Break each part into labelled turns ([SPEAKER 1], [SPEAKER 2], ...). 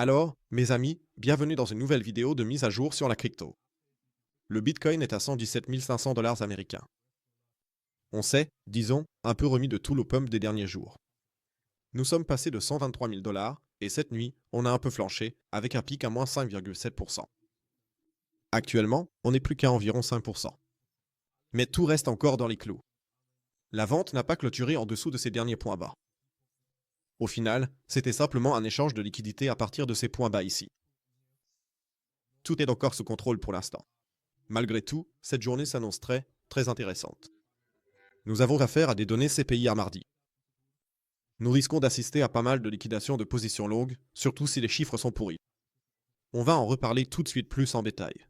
[SPEAKER 1] Alors, mes amis, bienvenue dans une nouvelle vidéo de mise à jour sur la crypto. Le Bitcoin est à 117 500 dollars américains. On s'est, disons, un peu remis de tout le pump des derniers jours. Nous sommes passés de 123 000 dollars et cette nuit, on a un peu flanché avec un pic à moins 5,7%. Actuellement, on n'est plus qu'à environ 5%. Mais tout reste encore dans les clous. La vente n'a pas clôturé en dessous de ces derniers points bas. Au final, c'était simplement un échange de liquidités à partir de ces points bas ici. Tout est encore sous contrôle pour l'instant. Malgré tout, cette journée s'annonce très intéressante. Nous avons affaire à des données CPI à mardi. Nous risquons d'assister à pas mal de liquidations de positions longues, surtout si les chiffres sont pourris. On va en reparler tout de suite plus en détail.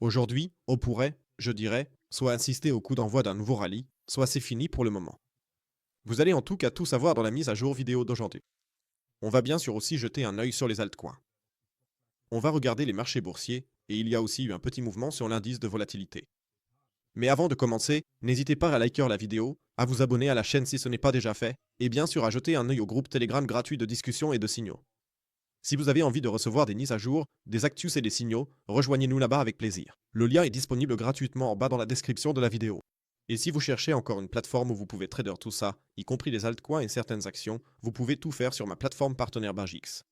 [SPEAKER 1] Aujourd'hui, on pourrait, je dirais, soit assister au coup d'envoi d'un nouveau rallye, soit c'est fini pour le moment. Vous allez en tout cas tout savoir dans la mise à jour vidéo d'aujourd'hui. On va bien sûr aussi jeter un œil sur les altcoins. On va regarder les marchés boursiers, et il y a aussi eu un petit mouvement sur l'indice de volatilité. Mais avant de commencer, n'hésitez pas à liker la vidéo, à vous abonner à la chaîne si ce n'est pas déjà fait, et bien sûr à jeter un œil au groupe Telegram gratuit de discussion et de signaux. Si vous avez envie de recevoir des mises à jour, des actus et des signaux, rejoignez-nous là-bas avec plaisir. Le lien est disponible gratuitement en bas dans la description de la vidéo. Et si vous cherchez encore une plateforme où vous pouvez trader tout ça, y compris les altcoins et certaines actions, vous pouvez tout faire sur ma plateforme partenaire Bingix.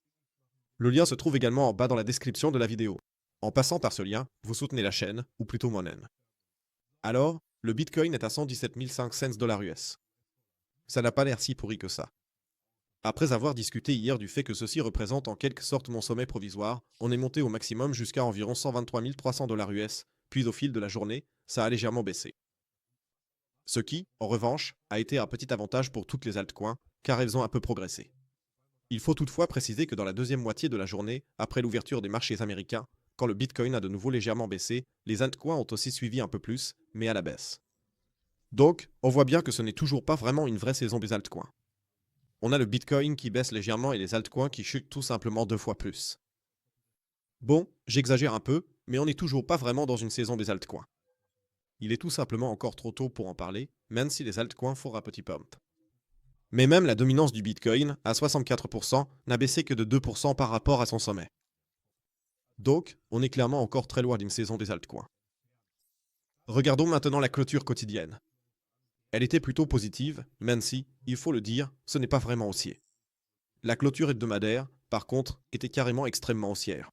[SPEAKER 1] Le lien se trouve également en bas dans la description de la vidéo. En passant par ce lien, vous soutenez la chaîne, ou plutôt moi-même. Alors, le Bitcoin est à 117 500 dollars US. Ça n'a pas l'air si pourri que ça. Après avoir discuté hier du fait que ceci représente en quelque sorte mon sommet provisoire, on est monté au maximum jusqu'à environ 123 300 dollars US, puis au fil de la journée, ça a légèrement baissé. Ce qui, en revanche, a été un petit avantage pour toutes les altcoins, car elles ont un peu progressé. Il faut toutefois préciser que dans la deuxième moitié de la journée, après l'ouverture des marchés américains, quand le Bitcoin a de nouveau légèrement baissé, les altcoins ont aussi suivi un peu plus, mais à la baisse. Donc, on voit bien que ce n'est toujours pas vraiment une vraie saison des altcoins. On a le Bitcoin qui baisse légèrement et les altcoins qui chutent tout simplement 2 fois plus. Bon, j'exagère un peu, mais on n'est toujours pas vraiment dans une saison des altcoins. Il est tout simplement encore trop tôt pour en parler, même si les altcoins font un petit pump. Mais même la dominance du Bitcoin, à 64%, n'a baissé que de 2% par rapport à son sommet. Donc, on est clairement encore très loin d'une saison des altcoins. Regardons maintenant la clôture quotidienne. Elle était plutôt positive, même si, il faut le dire, ce n'est pas vraiment haussier. La clôture hebdomadaire, par contre, était carrément extrêmement haussière.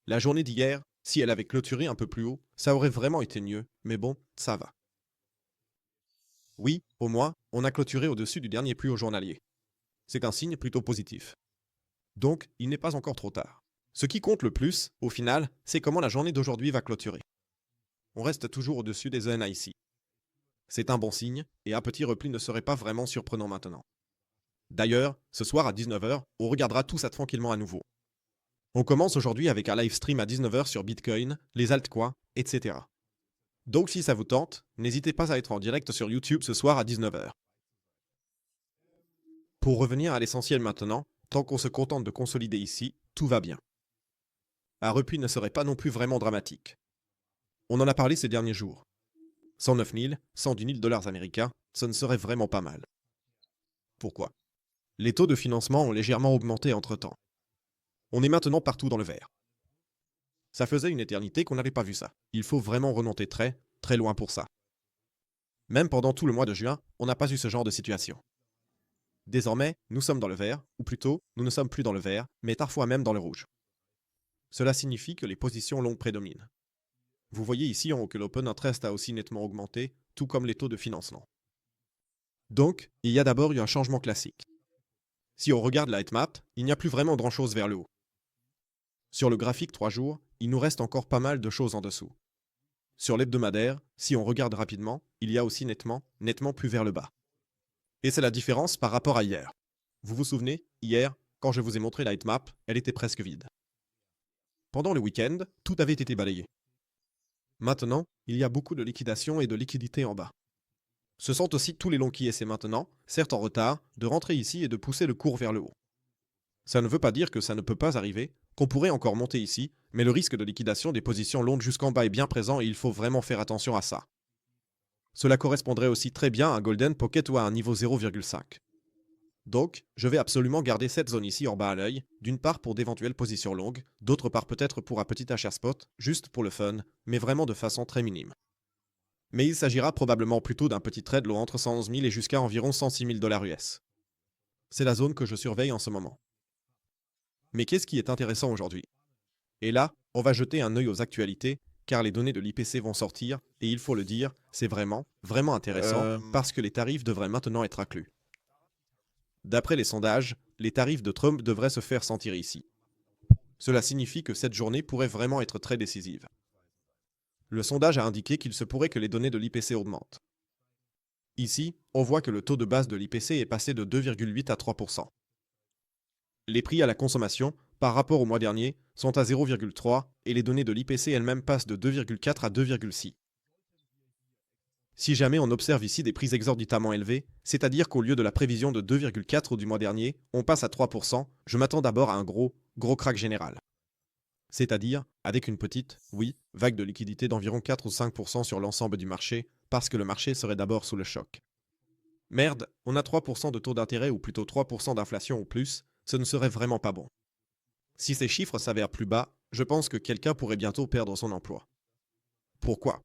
[SPEAKER 1] La journée d'hier, si elle avait clôturé un peu plus haut, ça aurait vraiment été mieux, mais bon, ça va. Oui, au moins, on a clôturé au-dessus du dernier plus haut journalier. C'est un signe plutôt positif. Donc, il n'est pas encore trop tard. Ce qui compte le plus, au final, c'est comment la journée d'aujourd'hui va clôturer. On reste toujours au-dessus des ENA ici. C'est un bon signe, et un petit repli ne serait pas vraiment surprenant maintenant. D'ailleurs, ce soir à 19h, on regardera tout ça tranquillement à nouveau. On commence aujourd'hui avec un live stream à 19h sur Bitcoin, les altcoins, etc. Donc si ça vous tente, n'hésitez pas à être en direct sur YouTube ce soir à 19h. Pour revenir à l'essentiel maintenant, tant qu'on se contente de consolider ici, tout va bien. Un repli ne serait pas non plus vraiment dramatique. On en a parlé ces derniers jours. 109 000, 110 000 dollars américains, ce ne serait vraiment pas mal. Pourquoi? Les taux de financement ont légèrement augmenté entre-temps. On est maintenant partout dans le vert. Ça faisait une éternité qu'on n'avait pas vu ça. Il faut vraiment remonter très loin pour ça. Même pendant tout le mois de juin, on n'a pas eu ce genre de situation. Désormais, nous sommes dans le vert, ou plutôt, nous ne sommes plus dans le vert, mais parfois même dans le rouge. Cela signifie que les positions longues prédominent. Vous voyez ici en haut que l'open interest a aussi nettement augmenté, tout comme les taux de financement. Donc, il y a d'abord eu un changement classique. Si on regarde la heatmap, il n'y a plus vraiment grand-chose vers le haut. Sur le graphique 3 jours, il nous reste encore pas mal de choses en dessous. Sur l'hebdomadaire, si on regarde rapidement, il y a aussi nettement plus vers le bas. Et c'est la différence par rapport à hier. Vous vous souvenez, hier, quand je vous ai montré la heatmap, elle était presque vide. Pendant le week-end, tout avait été balayé. Maintenant, il y a beaucoup de liquidations et de liquidités en bas. Ce sont aussi tous les longs qui essaient maintenant, certes en retard, de rentrer ici et de pousser le cours vers le haut. Ça ne veut pas dire que ça ne peut pas arriver, qu'on pourrait encore monter ici, mais le risque de liquidation des positions longues jusqu'en bas est bien présent et il faut vraiment faire attention à ça. Cela correspondrait aussi très bien à un Golden Pocket ou à un niveau 0,5. Donc, je vais absolument garder cette zone ici en bas à l'œil, d'une part pour d'éventuelles positions longues, d'autre part peut-être pour un petit achat spot, juste pour le fun, mais vraiment de façon très minime. Mais il s'agira probablement plutôt d'un petit trade long entre 111 000 et jusqu'à environ 106 000 $ US. C'est la zone que je surveille en ce moment. Mais qu'est-ce qui est intéressant aujourd'hui? Et là, on va jeter un œil aux actualités, car les données de l'IPC vont sortir, et il faut le dire, c'est vraiment, vraiment intéressant, parce que les tarifs devraient maintenant être inclus. D'après les sondages, les tarifs de Trump devraient se faire sentir ici. Cela signifie que cette journée pourrait vraiment être très décisive. Le sondage a indiqué qu'il se pourrait que les données de l'IPC augmentent. Ici, on voit que le taux de base de l'IPC est passé de 2,8 à 3%. Les prix à la consommation, par rapport au mois dernier, sont à 0,3 et les données de l'IPC elles-mêmes passent de 2,4 à 2,6. Si jamais on observe ici des prix exorbitamment élevés, c'est-à-dire qu'au lieu de la prévision de 2,4 du mois dernier, on passe à 3%, je m'attends d'abord à un gros crack général. C'est-à-dire avec une petite, oui, vague de liquidité d'environ 4 ou 5% sur l'ensemble du marché, parce que le marché serait d'abord sous le choc. Merde, on a 3% de taux d'intérêt ou plutôt 3% d'inflation ou plus, ce ne serait vraiment pas bon. Si ces chiffres s'avèrent plus bas, je pense que quelqu'un pourrait bientôt perdre son emploi. Pourquoi?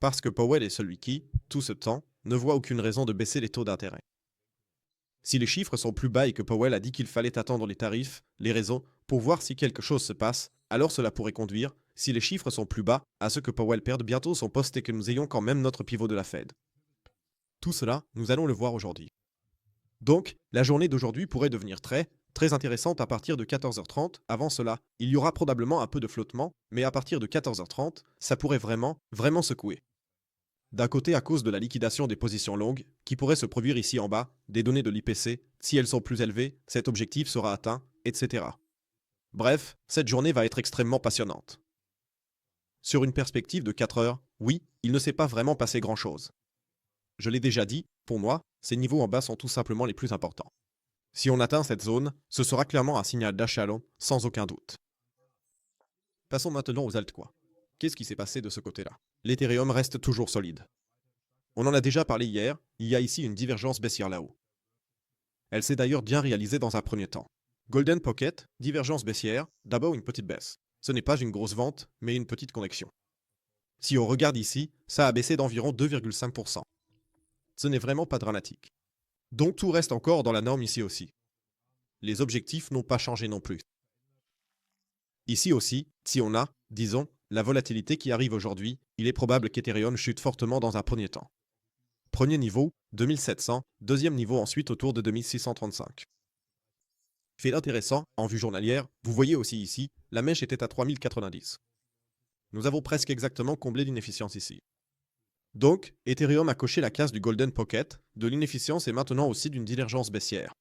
[SPEAKER 1] Parce que Powell est celui qui, tout ce temps, ne voit aucune raison de baisser les taux d'intérêt. Si les chiffres sont plus bas et que Powell a dit qu'il fallait attendre les tarifs, les raisons, pour voir si quelque chose se passe, alors cela pourrait conduire, si les chiffres sont plus bas, à ce que Powell perde bientôt son poste et que nous ayons quand même notre pivot de la Fed. Tout cela, nous allons le voir aujourd'hui. Donc, la journée d'aujourd'hui pourrait devenir très intéressante à partir de 14h30. Avant cela, il y aura probablement un peu de flottement, mais à partir de 14h30, ça pourrait vraiment secouer. D'un côté, à cause de la liquidation des positions longues, qui pourrait se produire ici en bas, des données de l'IPC, si elles sont plus élevées, cet objectif sera atteint, etc. Bref, cette journée va être extrêmement passionnante. Sur une perspective de 4 heures, oui, il ne s'est pas vraiment passé grand-chose. Je l'ai déjà dit, pour moi, ces niveaux en bas sont tout simplement les plus importants. Si on atteint cette zone, ce sera clairement un signal d'achat long, sans aucun doute. Passons maintenant aux altcoins. Qu'est-ce qui s'est passé de ce côté-là? L'Ethereum reste toujours solide. On en a déjà parlé hier, il y a ici une divergence baissière là-haut. Elle s'est d'ailleurs bien réalisée dans un premier temps. Golden Pocket, divergence baissière, d'abord une petite baisse. Ce n'est pas une grosse vente, mais une petite connexion. Si on regarde ici, ça a baissé d'environ 2,5%. Ce n'est vraiment pas dramatique. Donc tout reste encore dans la norme ici aussi. Les objectifs n'ont pas changé non plus. Ici aussi, si on a, disons, la volatilité qui arrive aujourd'hui, il est probable qu'Ethereum chute fortement dans un premier temps. Premier niveau, 2700, deuxième niveau ensuite autour de 2635. Fait intéressant, en vue journalière, vous voyez aussi ici, la mèche était à 3090. Nous avons presque exactement comblé l'inefficience ici. Donc, Ethereum a coché la case du Golden Pocket, de l'inefficience et maintenant aussi d'une divergence baissière.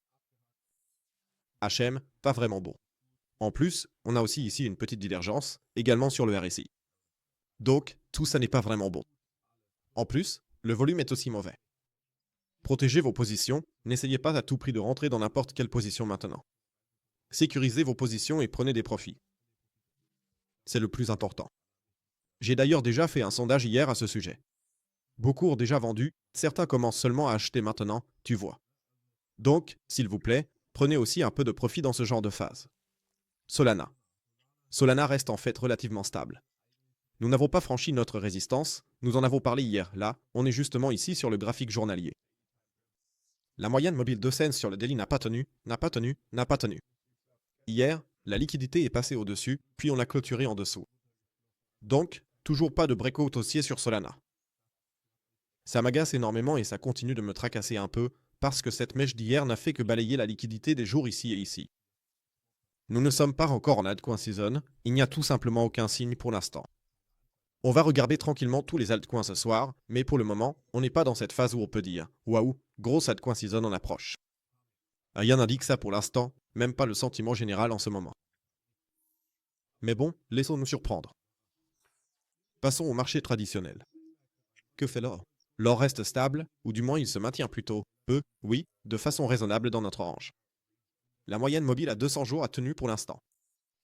[SPEAKER 1] HM, pas vraiment bon. En plus, on a aussi ici une petite divergence, également sur le RSI. Donc, tout ça n'est pas vraiment bon. En plus, le volume est aussi mauvais. Protégez vos positions, n'essayez pas à tout prix de rentrer dans n'importe quelle position maintenant. Sécurisez vos positions et prenez des profits. C'est le plus important. J'ai d'ailleurs déjà fait un sondage hier à ce sujet. Beaucoup ont déjà vendu, certains commencent seulement à acheter maintenant, tu vois. Donc, s'il vous plaît, prenez aussi un peu de profit dans ce genre de phase. Solana. Solana reste en fait relativement stable. Nous n'avons pas franchi notre résistance, nous en avons parlé hier, là, on est justement ici sur le graphique journalier. La moyenne mobile de cents sur le daily n'a pas tenu. Hier, la liquidité est passée au-dessus, puis on a clôturé en dessous. Donc, toujours pas de breakout haussier sur Solana. Ça m'agace énormément et ça continue de me tracasser un peu, parce que cette mèche d'hier n'a fait que balayer la liquidité des jours ici et ici. Nous ne sommes pas encore en altcoin season, il n'y a tout simplement aucun signe pour l'instant. On va regarder tranquillement tous les altcoins ce soir, mais pour le moment, on n'est pas dans cette phase où on peut dire « Waouh, grosse altcoin season en approche ». Rien n'indique ça pour l'instant, même pas le sentiment général en ce moment. Mais bon, laissons-nous surprendre. Passons au marché traditionnel. Que fait l'or? L'or reste stable, ou du moins il se maintient plutôt, oui, de façon raisonnable dans notre range. La moyenne mobile à 200 jours a tenu pour l'instant.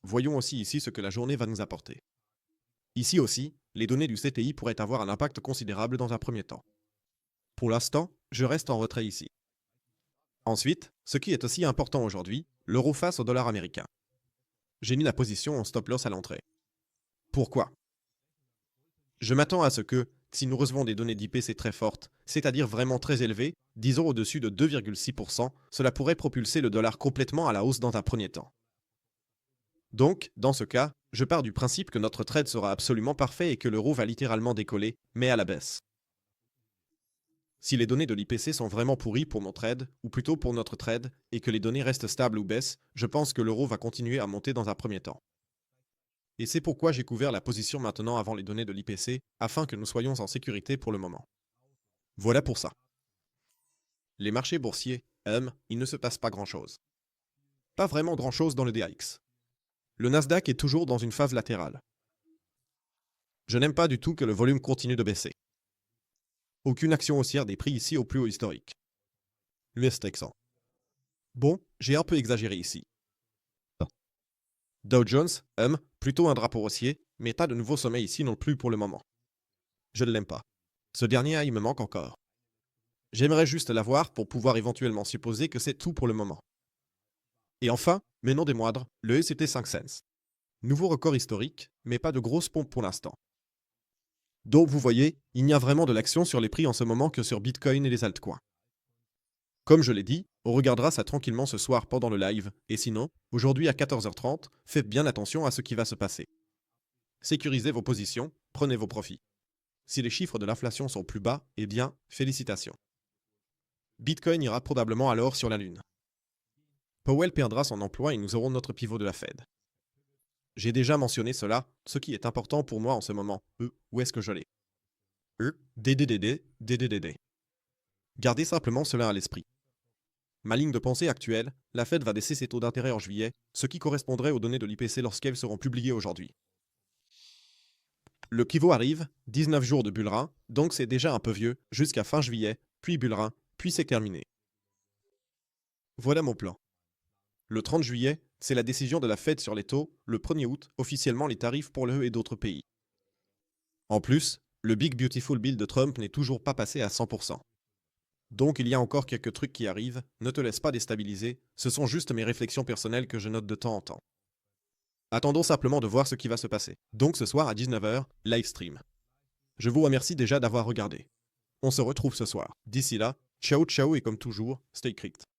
[SPEAKER 1] Voyons aussi ici ce que la journée va nous apporter. Ici aussi, les données du CTI pourraient avoir un impact considérable dans un premier temps. Pour l'instant, je reste en retrait ici. Ensuite, ce qui est aussi important aujourd'hui, l'euro face au dollar américain. J'ai mis la position en stop loss à l'entrée. Pourquoi? Je m'attends à ce que, si nous recevons des données d'IPC très fortes, c'est-à-dire vraiment très élevées, disons au-dessus de 2,6%, cela pourrait propulser le dollar complètement à la hausse dans un premier temps. Donc, dans ce cas, je pars du principe que notre trade sera absolument parfait et que l'euro va littéralement décoller, mais à la baisse. Si les données de l'IPC sont vraiment pourries pour mon trade, ou plutôt pour notre trade, et que les données restent stables ou baissent, je pense que l'euro va continuer à monter dans un premier temps. Et c'est pourquoi j'ai couvert la position maintenant avant les données de l'IPC, afin que nous soyons en sécurité pour le moment. Voilà pour ça. Les marchés boursiers, il ne se passe pas grand-chose. Pas vraiment grand-chose dans le DAX. Le Nasdaq est toujours dans une phase latérale. Je n'aime pas du tout que le volume continue de baisser. Aucune action haussière des prix ici au plus haut historique. L'US Texan. Bon, j'ai un peu exagéré ici. Dow Jones, plutôt un drapeau haussier, mais pas de nouveau sommet ici non plus pour le moment. Je ne l'aime pas. Ce dernier, il me manque encore. J'aimerais juste l'avoir pour pouvoir éventuellement supposer que c'est tout pour le moment. Et enfin, mais non des moindres, le ECT 5 cents. Nouveau record historique, mais pas de grosse pompe pour l'instant. Donc vous voyez, il n'y a vraiment de l'action sur les prix en ce moment que sur Bitcoin et les altcoins. Comme je l'ai dit, on regardera ça tranquillement ce soir pendant le live, et sinon, aujourd'hui à 14h30, faites bien attention à ce qui va se passer. Sécurisez vos positions, prenez vos profits. Si les chiffres de l'inflation sont plus bas, eh bien, félicitations. Bitcoin ira probablement alors sur la Lune. Powell perdra son emploi et nous aurons notre pivot de la Fed. J'ai déjà mentionné cela, ce qui est important pour moi en ce moment. Où est-ce que je l'ai? DDDD. Gardez simplement cela à l'esprit. Ma ligne de pensée actuelle, la Fed va baisser ses taux d'intérêt en juillet, ce qui correspondrait aux données de l'IPC lorsqu'elles seront publiées aujourd'hui. Le pivot arrive, 19 jours de bull run, donc c'est déjà un peu vieux, jusqu'à fin juillet, puis bull run, puis c'est terminé. Voilà mon plan. Le 30 juillet, c'est la décision de la Fed sur les taux, le 1er août, officiellement les tarifs pour l'UE et d'autres pays. En plus, le Big Beautiful Bill de Trump n'est toujours pas passé à 100%. Donc il y a encore quelques trucs qui arrivent, ne te laisse pas déstabiliser, ce sont juste mes réflexions personnelles que je note de temps en temps. Attendons simplement de voir ce qui va se passer. Donc ce soir à 19h, live stream. Je vous remercie déjà d'avoir regardé. On se retrouve ce soir. D'ici là, ciao ciao et comme toujours, stay crypt.